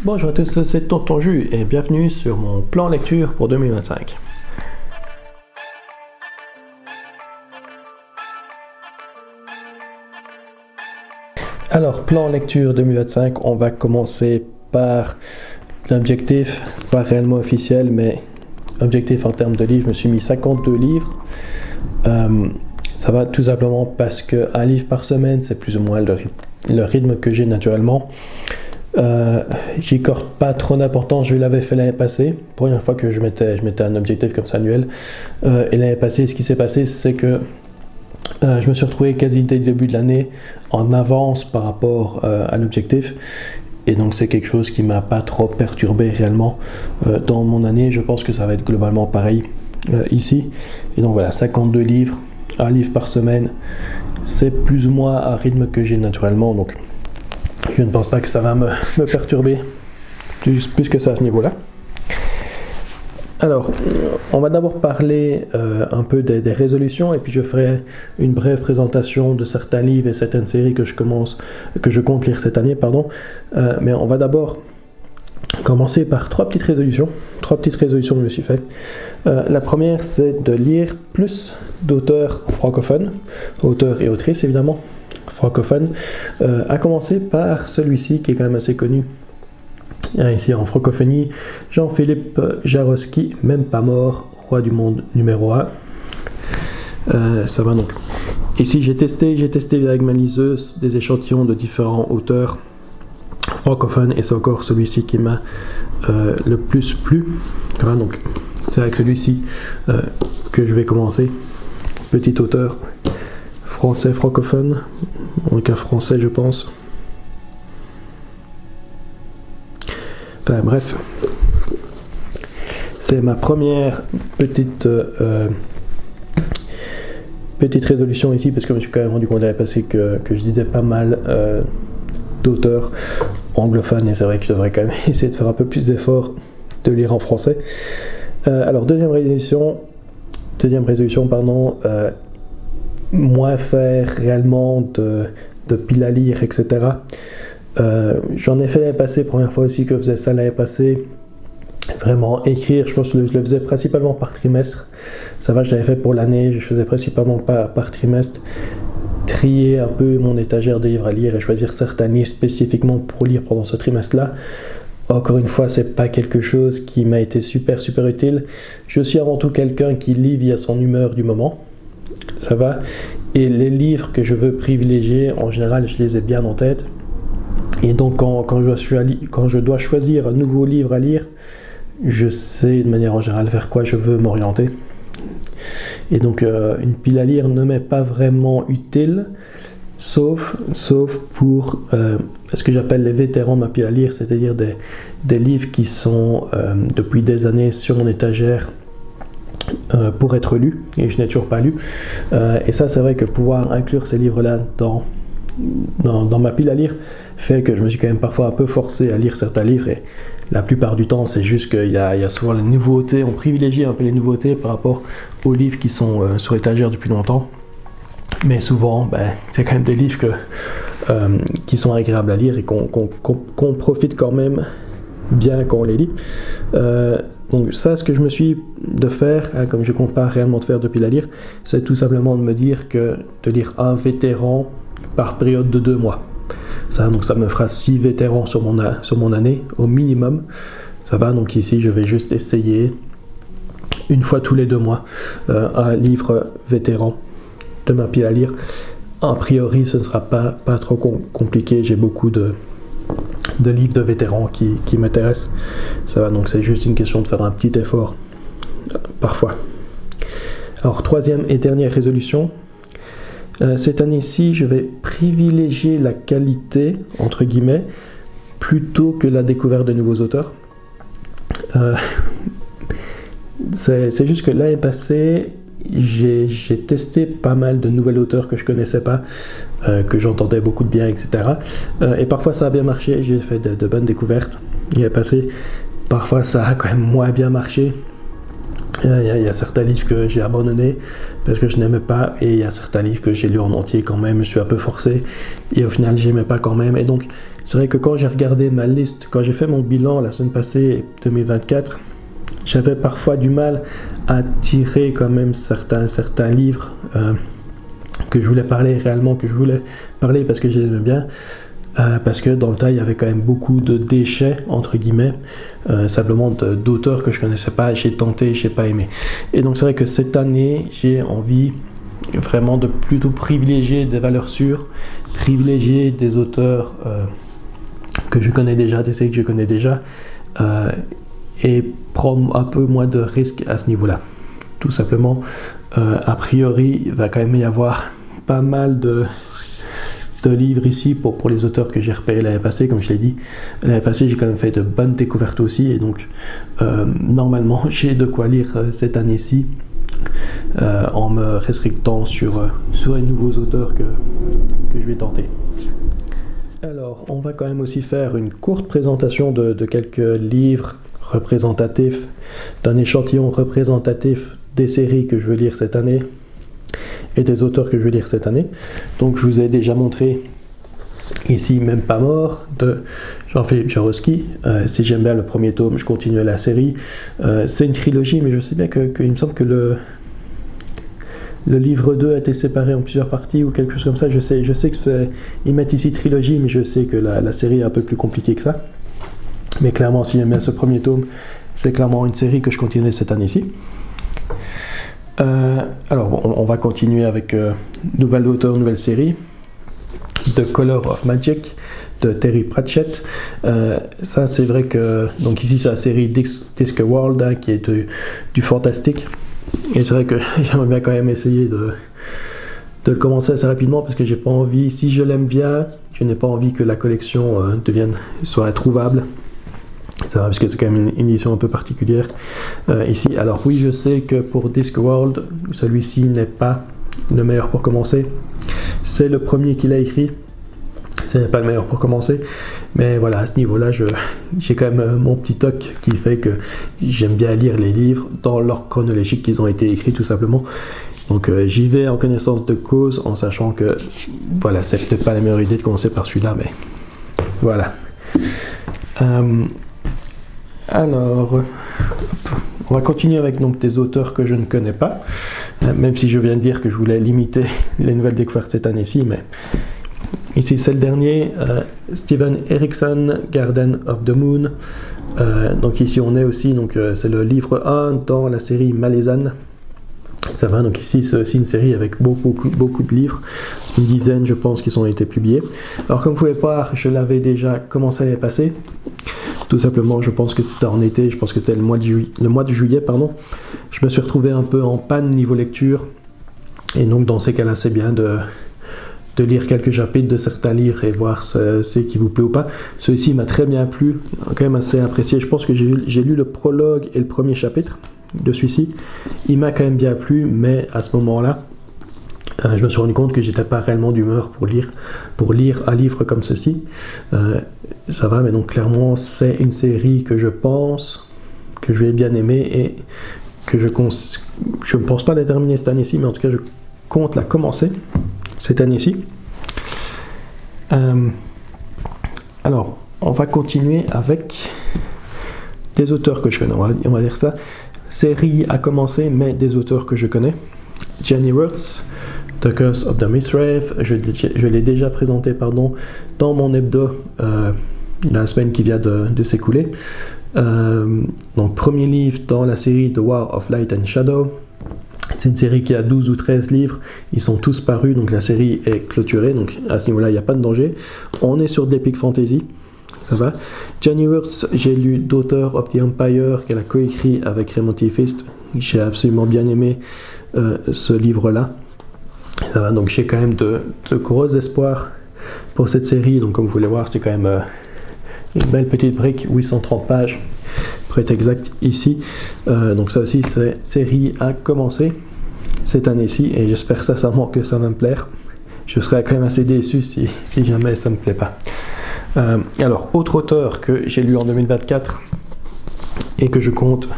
Bonjour à tous, c'est Tonton Jus et bienvenue sur mon plan lecture pour 2025. Alors, plan lecture 2025, on va commencer par l'objectif, pas réellement officiel, mais objectif en termes de livres. Je me suis mis 52 livres. Ça va tout simplement parce qu'un livre par semaine, c'est plus ou moins le rythme que j'ai naturellement. J'y accorde pas trop d'importance. Je l'avais fait l'année passée, première fois que je mettais un objectif comme ça annuel, et l'année passée ce qui s'est passé c'est que je me suis retrouvé quasi dès le début de l'année en avance par rapport à l'objectif, et donc c'est quelque chose qui m'a pas trop perturbé réellement dans mon année. Je pense que ça va être globalement pareil ici, et donc voilà, 52 livres, un livre par semaine, c'est plus ou moins un rythme que j'ai naturellement, donc je ne pense pas que ça va me perturber plus que ça à ce niveau-là. Alors, on va d'abord parler un peu des résolutions, et puis je ferai une brève présentation de certains livres et certaines séries que je compte lire cette année, mais on va d'abord commencer par trois petites résolutions que je me suis fait. La première, c'est de lire plus d'auteurs francophones, auteurs et autrices évidemment, francophone, à commencer par celui-ci qui est quand même assez connu ici en francophonie, Jean-Philippe Jaroski, Même pas mort, roi du monde numéro 1. Ça va donc. Ici j'ai testé avec ma liseuse des échantillons de différents auteurs francophones, et c'est encore celui-ci qui m'a le plus plu. Voilà, donc c'est avec celui-ci que je vais commencer. Petit auteur français francophone, en tout cas français je pense. Enfin bref, c'est ma première petite résolution ici, parce que je me suis quand même rendu compte l'année passée que je disais pas mal d'auteurs anglophones, et c'est vrai que je devrais quand même essayer de faire un peu plus d'efforts de lire en français. Alors deuxième résolution, moins faire réellement de piles à lire, etc. J'en ai fait l'année passée, première fois aussi que je faisais ça l'année passée. Vraiment écrire, je pense que je le faisais principalement par trimestre. Ça va, je l'avais fait pour l'année, je faisais principalement par trimestre. Trier un peu mon étagère de livres à lire et choisir certains livres spécifiquement pour lire pendant ce trimestre-là. Encore une fois, c'est pas quelque chose qui m'a été super utile. Je suis avant tout quelqu'un qui lit via son humeur du moment. Ça va, et les livres que je veux privilégier, en général, je les ai bien en tête. Et donc, quand je dois choisir un nouveau livre à lire, je sais de manière en général vers quoi je veux m'orienter. Et donc, une pile à lire ne m'est pas vraiment utile, sauf pour ce que j'appelle les vétérans de ma pile à lire, c'est-à-dire des livres qui sont depuis des années sur mon étagère pour être lus, et je n'ai toujours pas lu. Et ça, c'est vrai que pouvoir inclure ces livres-là dans ma pile à lire fait que je me suis quand même parfois un peu forcé à lire certains livres, et la plupart du temps c'est juste qu'il y a souvent les nouveautés, on privilégie un peu les nouveautés par rapport aux livres qui sont sur l'étagère depuis longtemps, mais souvent c'est quand même des livres qui sont agréables à lire et qu'on profite quand même bien quand on les lit. Donc ça, ce que je me suis de faire, comme je ne compte pas réellement de faire de pile à lire, c'est tout simplement de me dire que de lire un vétéran par période de 2 mois. Donc ça me fera 6 vétérans sur mon année au minimum. Ça va, donc ici je vais juste essayer une fois tous les 2 mois un livre vétéran de ma pile à lire. A priori ce ne sera pas trop compliqué, j'ai beaucoup de livres de vétérans qui m'intéressent. Ça va, donc c'est juste une question de faire un petit effort parfois. Alors troisième et dernière résolution. Cette année-ci, je vais privilégier la qualité, entre guillemets, plutôt que la découverte de nouveaux auteurs. C'est juste que l'année passée, j'ai testé pas mal de nouveaux auteurs que je connaissais pas, que j'entendais beaucoup de bien, etc. Et parfois ça a bien marché, j'ai fait de bonnes découvertes l'année passée. Parfois ça a quand même moins bien marché. Il y a certains livres que j'ai abandonnés parce que je n'aimais pas, et il y a certains livres que j'ai lus en entier quand même, je suis un peu forcé, et au final j'aimais pas quand même. Et donc c'est vrai que quand j'ai regardé ma liste, quand j'ai fait mon bilan la semaine passée 2024, j'avais parfois du mal à tirer quand même certains livres que je voulais parler réellement, que je voulais parler parce que je les aimais bien. Parce que dans le tas, il y avait quand même beaucoup de déchets, entre guillemets, simplement d'auteurs que je connaissais pas, j'ai tenté, j'ai pas aimé. Et donc c'est vrai que cette année, j'ai envie vraiment de plutôt privilégier des valeurs sûres, privilégier des auteurs que je connais déjà, des séries que je connais déjà, et prendre un peu moins de risques à ce niveau-là. Tout simplement, a priori, il va quand même y avoir pas mal de livres ici pour les auteurs que j'ai repérés l'année passée. Comme je l'ai dit, l'année passée j'ai quand même fait de bonnes découvertes aussi, et donc normalement j'ai de quoi lire cette année-ci en me restrictant sur les nouveaux auteurs que je vais tenter. Alors on va quand même aussi faire une courte présentation de quelques livres représentatifs, d'un échantillon représentatif des séries que je veux lire cette année et des auteurs que je veux lire cette année. Donc je vous ai déjà montré ici Même pas mort de Jean-Philippe Jaroski. Si j'aime bien le premier tome, je continue la série. C'est une trilogie, mais je sais bien qu'il me semble que le livre 2 a été séparé en plusieurs parties ou quelque chose comme ça. Je sais que ils mettent ici trilogie, mais je sais que la série est un peu plus compliquée que ça. Mais clairement, si j'aime bien ce premier tome, c'est clairement une série que je continuerai cette année-ci. Alors, on va continuer avec nouvelle auteur, nouvelle série. The Color of Magic de Terry Pratchett. Ça, c'est vrai que... Donc ici, c'est la série Discworld, hein, qui est du fantastique. Et c'est vrai que j'aimerais bien quand même essayer de le commencer assez rapidement, parce que j'ai pas envie... Si je l'aime bien, je n'ai pas envie que la collection soit introuvable. Ça va, parce que c'est quand même une édition un peu particulière ici. Alors oui, je sais que pour Discworld, celui-ci n'est pas le meilleur pour commencer. C'est le premier qu'il a écrit. Ce n'est pas le meilleur pour commencer. Mais voilà, à ce niveau-là, j'ai quand même mon petit toc qui fait que j'aime bien lire les livres dans l'ordre chronologique qu'ils ont été écrits, tout simplement. Donc j'y vais en connaissance de cause, en sachant que voilà, c'est peut-être pas la meilleure idée de commencer par celui-là, mais voilà. Alors, on va continuer avec donc des auteurs que je ne connais pas, même si je viens de dire que je voulais limiter les nouvelles découvertes cette année-ci, mais ici c'est le dernier, Steven Erikson, Garden of the Moon. Donc ici on est aussi, donc c'est le livre 1 dans la série Malazan. Ça va, donc ici c'est aussi une série avec beaucoup de livres, une dizaine je pense qui ont été publiés. Alors comme vous pouvez voir, je l'avais déjà commencé l'année passée. Tout simplement, je pense que c'était en été, je pense que c'était le mois de juillet, pardon. Je me suis retrouvé un peu en panne niveau lecture, et donc dans ces cas-là, c'est bien de lire quelques chapitres de certains livres et voir ce qui vous plaît ou pas. Celui-ci m'a très bien plu, quand même assez apprécié. Je pense que j'ai lu le prologue et le premier chapitre de celui-ci. Il m'a quand même bien plu, mais à ce moment-là, je me suis rendu compte que j'étais pas réellement d'humeur pour lire un livre comme ceci. Ça va, mais donc clairement c'est une série que je pense que je vais bien aimer et que je ne pense pas la terminer cette année-ci, mais en tout cas je compte la commencer cette année-ci. Alors on va continuer avec des auteurs que je connais, on va dire ça. Série à commencer, mais des auteurs que je connais. Jenny Wirtz, The Curse of the Mistwraith, je l'ai déjà présenté dans mon hebdo la semaine qui vient de s'écouler. Donc premier livre dans la série The War of Light and Shadow. C'est une série qui a 12 ou 13 livres, ils sont tous parus, donc la série est clôturée, donc à ce niveau-là il n'y a pas de danger. On est sur de l'epic fantasy, ça va. Jenny Wirtz, j'ai lu Daughter of the Empire qu'elle a coécrit avec Raymond T. Feist. J'ai absolument bien aimé ce livre-là. Ça va, donc j'ai quand même de gros espoirs pour cette série. Donc comme vous pouvez voir, c'est quand même une belle petite brique, 830 pages pour être exact ici. Donc ça aussi c'est série à commencer cette année-ci et j'espère sincèrement que ça va me plaire. Je serais quand même assez déçu si jamais ça me plaît pas. Alors autre auteur que j'ai lu en 2024 et que je compte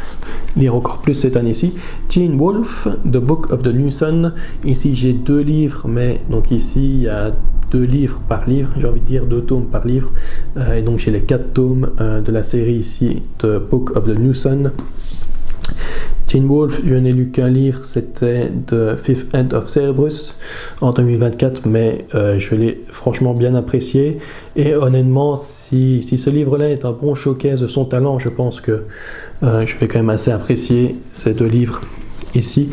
lire encore plus cette année-ci, Teen Wolf, The Book of the New Sun. Ici j'ai 2 livres, mais donc ici il y a 2 livres par livre, j'ai envie de dire 2 tomes par livre, et donc j'ai les 4 tomes de la série ici, The Book of the New Sun. Teen Wolf, je n'ai lu qu'un livre, c'était The Fifth End of Cerberus en 2024, mais je l'ai franchement bien apprécié. Et honnêtement, si ce livre-là est un bon showcase de son talent, je pense que je vais quand même assez apprécier ces 2 livres ici.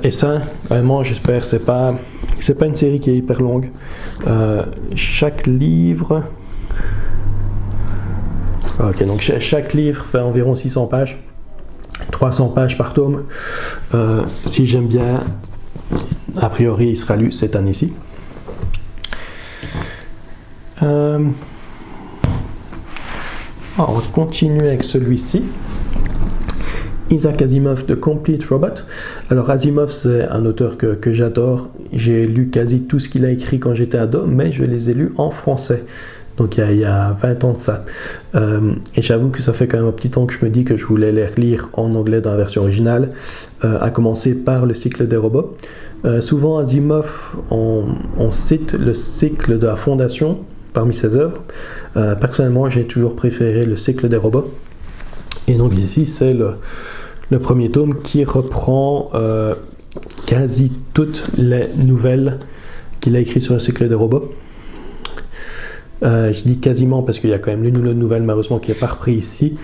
Et ça, vraiment, j'espère, c'est pas une série qui est hyper longue. Chaque livre... Ok, donc chaque livre fait environ 600 pages. 300 pages par tome. Si j'aime bien, a priori, il sera lu cette année-ci. On va continuer avec celui-ci. Isaac Asimov, The Complete Robot. Alors Asimov, c'est un auteur que j'adore. J'ai lu quasi tout ce qu'il a écrit quand j'étais ado, mais je les ai lus en français. Donc il y a 20 ans de ça. Et j'avoue que ça fait quand même un petit temps que je me dis que je voulais les relire en anglais dans la version originale, à commencer par le cycle des robots. Souvent Asimov, on cite le cycle de la Fondation parmi ses œuvres. Personnellement, j'ai toujours préféré le cycle des robots. Et donc ici, c'est le premier tome qui reprend quasi toutes les nouvelles qu'il a écrites sur le cycle des robots. Je dis quasiment parce qu'il y a quand même l'une ou l'autre nouvelle malheureusement qui n'est pas repris ici,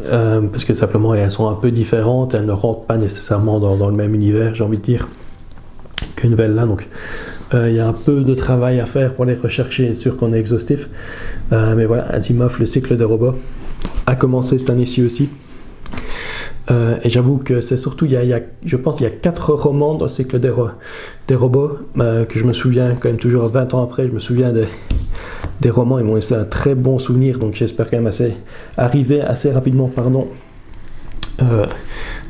parce que simplement elles sont un peu différentes, elles ne rentrent pas nécessairement dans le même univers, j'ai envie de dire, que nouvelle là. Donc il y a un peu de travail à faire pour les rechercher, c'est sûr qu'on est exhaustif, mais voilà, Asimov, le cycle des robots, a commencé cette année-ci aussi. Et j'avoue que c'est surtout, je pense qu'il y a 4 romans dans le cycle des robots que je me souviens quand même toujours 20 ans après, je me souviens des romans, ils m'ont laissé un très bon souvenir, donc j'espère quand même arriver assez rapidement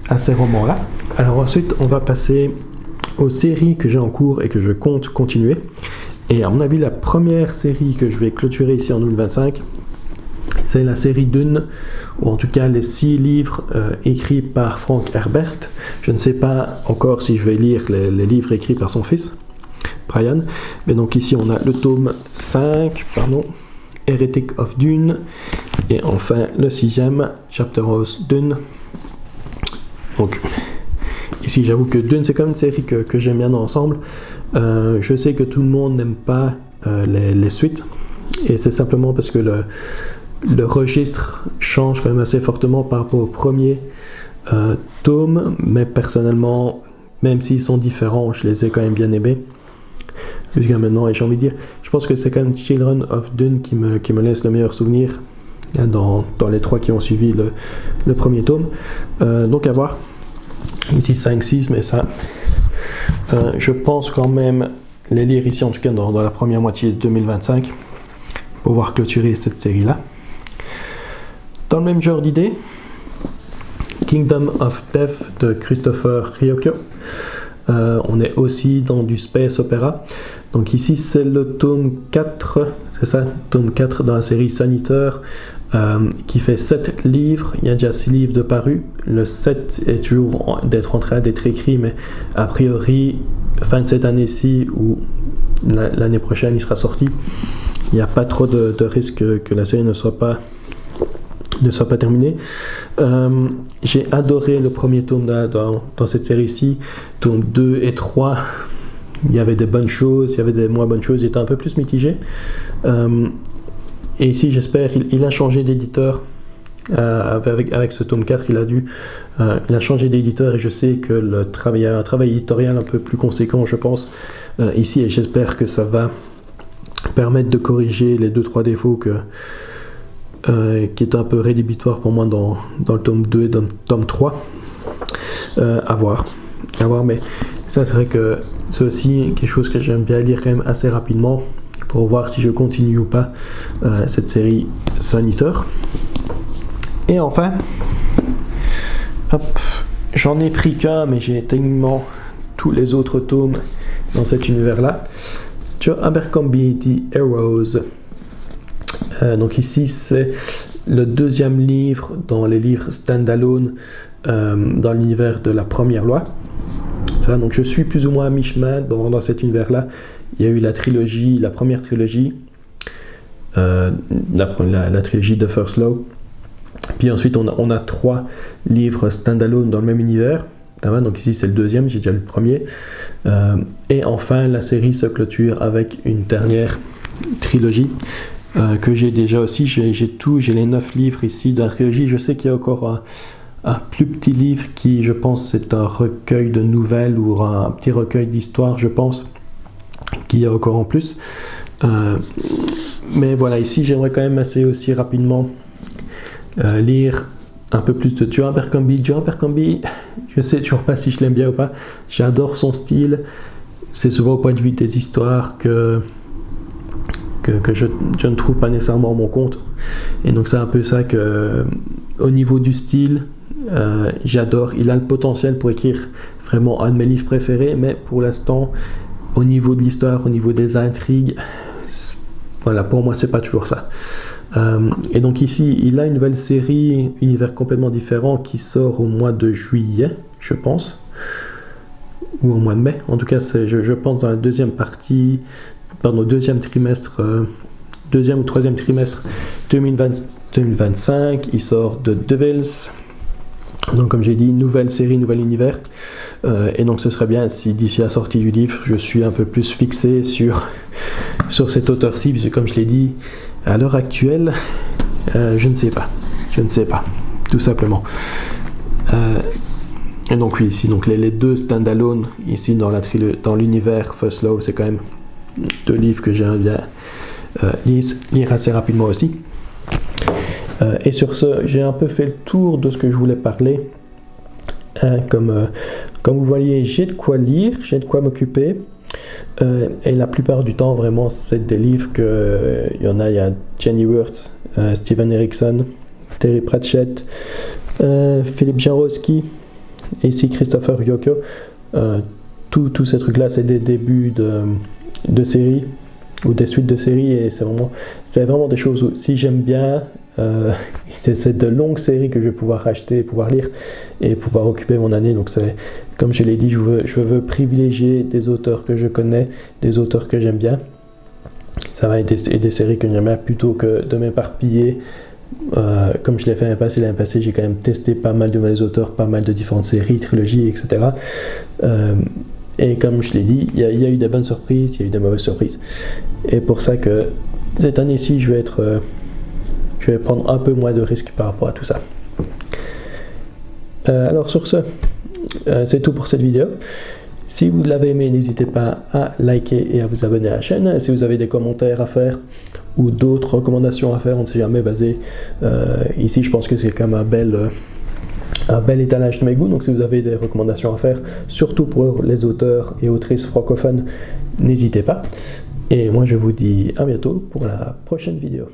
à ces romans-là. Alors ensuite, on va passer aux séries que j'ai en cours et que je compte continuer. Et à mon avis, la première série que je vais clôturer ici en 2025, c'est la série Dune, ou en tout cas les 6 livres écrits par Frank Herbert. Je ne sais pas encore si je vais lire les livres écrits par son fils, Brian. Mais donc ici on a le tome 5, Heretic of Dune, et enfin le 6e, Chapter of Dune. Donc ici j'avoue que Dune c'est quand même une série que j'aime bien dans l'ensemble. Je sais que tout le monde n'aime pas les suites, et c'est simplement parce que le registre change quand même assez fortement par rapport au premier tome, mais personnellement, même s'ils sont différents, je les ai quand même bien aimés jusqu'à maintenant. Et j'ai envie de dire, je pense que c'est quand même Children of Dune qui me laisse le meilleur souvenir dans les 3 qui ont suivi le premier tome. Donc à voir. Ici 5-6, mais ça, je pense quand même les lire ici, en tout cas dans la première moitié de 2025, pour pouvoir clôturer cette série-là. Dans le même genre d'idée, Kingdom of Death de Christopher Ryoko. On est aussi dans du space opéra. Donc ici c'est le tome 4, c'est ça, tome 4 dans la série Sanitaire, qui fait 7 livres. Il y a déjà 6 livres de parus. Le 7 est toujours en train d'être écrit, mais a priori, fin de cette année-ci ou l'année prochaine, il sera sorti. Il n'y a pas trop de risque que la série ne soit pas terminée. J'ai adoré le premier tome dans cette série-ci. Tome 2 et 3, il y avait des bonnes choses, il y avait des moins bonnes choses, il était un peu plus mitigé. Et ici, j'espère, il a changé d'éditeur. Avec ce tome 4, il a changé d'éditeur, et je sais que il y a un travail éditorial un peu plus conséquent, je pense, ici, et j'espère que ça va permettre de corriger les 2-3 défauts qui est un peu rédhibitoire pour moi dans le tome 2 et dans le tome 3. À voir, mais ça c'est vrai que c'est aussi quelque chose que j'aime bien lire quand même assez rapidement pour voir si je continue ou pas cette série Sanitaire. Et enfin, j'en ai pris qu'un, mais j'ai tellement tous les autres tomes dans cet univers-là. Joe Abercrombie, The Heroes. Donc ici c'est le 2e livre dans les livres standalone dans l'univers de la première loi. Donc je suis plus ou moins à mi-chemin dans cet univers là. il y a eu la trilogie, la première trilogie, la trilogie de First Law. Puis ensuite on a 3 livres standalone dans le même univers. Donc ici c'est le deuxième, j'ai déjà lu le premier. Et enfin la série se clôture avec une dernière trilogie que j'ai déjà aussi. J'ai les 9 livres ici de la trilogie. Je sais qu'il y a encore un plus petit livre qui, je pense, c'est un recueil de nouvelles ou un petit recueil d'histoires, je pense, qu'il y a encore en plus. Mais voilà, ici j'aimerais quand même assez aussi rapidement lire un peu plus de Joe Abercrombie. Joe Abercrombie, je sais toujours pas si je l'aime bien ou pas. J'adore son style. C'est souvent au point de vue des histoires que je ne trouve pas nécessairement mon compte. Et donc c'est un peu ça que, au niveau du style, j'adore. Il a le potentiel pour écrire vraiment un de mes livres préférés, mais pour l'instant, au niveau de l'histoire, au niveau des intrigues, voilà, pour moi c'est pas toujours ça. Et donc ici, il a une nouvelle série, univers complètement différent, qui sort au mois de juillet, je pense, ou au mois de mai. En tout cas, c'est, je pense, dans la deuxième partie, pardon, deuxième ou troisième trimestre 2025. Il sort de Devils. Donc, comme j'ai dit, nouvelle série, nouvel univers. Et donc, ce serait bien si d'ici la sortie du livre, je suis un peu plus fixé sur cet auteur-ci, puisque comme je l'ai dit, à l'heure actuelle, je ne sais pas, tout simplement. Et donc oui, ici, donc les 2 standalone ici dans l'univers First Law, c'est quand même 2 livres que j'aime bien lire assez rapidement aussi. Et sur ce, j'ai un peu fait le tour de ce que je voulais parler. Comme vous voyez, j'ai de quoi lire, j'ai de quoi m'occuper. Et la plupart du temps, vraiment, c'est des livres il y a Jenny Wirth, Steven Erikson, Terry Pratchett, Philippe Jaworski, et ici Christopher Ruocco. Tous ces trucs-là, c'est des débuts de séries ou des suites de séries, et c'est vraiment des choses où, si j'aime bien, c'est de longues séries que je vais pouvoir acheter, pouvoir lire et pouvoir occuper mon année. Donc c'est, comme je l'ai dit, je veux privilégier des auteurs que je connais, des auteurs que j'aime bien. Ça va être des séries que j'aime bien, plutôt que de m'éparpiller. Comme je l'ai fait l'année passée, j'ai quand même testé pas mal de nouveaux auteurs, pas mal de différentes séries, trilogies, etc. Et comme je l'ai dit, il y a eu des bonnes surprises, il y a eu des mauvaises surprises. Et pour ça que cette année-ci, je vais prendre un peu moins de risques par rapport à tout ça. Alors sur ce, c'est tout pour cette vidéo. Si vous l'avez aimé, n'hésitez pas à liker et à vous abonner à la chaîne. Si vous avez des commentaires à faire ou d'autres recommandations à faire, on ne sait jamais, basé ici, je pense que c'est quand même un bel étalage de mes goûts. Donc si vous avez des recommandations à faire, surtout pour les auteurs et autrices francophones, n'hésitez pas. Et moi je vous dis à bientôt pour la prochaine vidéo.